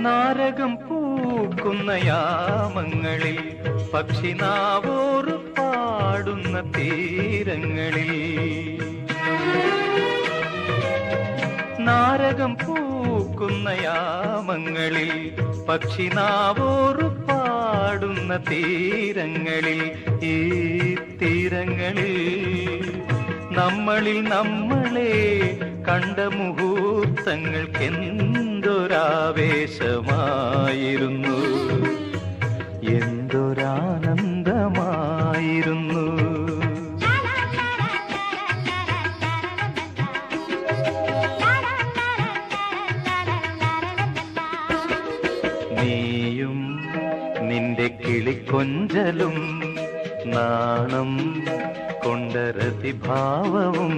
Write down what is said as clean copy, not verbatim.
നാരകം പൂക്കുന്ന യാമങ്ങളിൽ പക്ഷിനാവോറ് പാടുന്ന തീരങ്ങളിൽ നാരകം പൂക്കുന്ന യാമങ്ങളിൽ പക്ഷിനാവോറ് പാടുന്ന തീരങ്ങളിൽ ഈ തീരങ്ങളിൽ നമ്മളിൽ നമ്മളെ കണ്ട മുഹൂർത്തങ്ങൾക്കെന്തൊരാവേശമായിരുന്നു, എന്തൊരാനന്ദമായിരുന്നു. നീയും നിന്റെ കിളിക്കൊഞ്ചലും നാണം കൊണ്ട രതിഭാവവും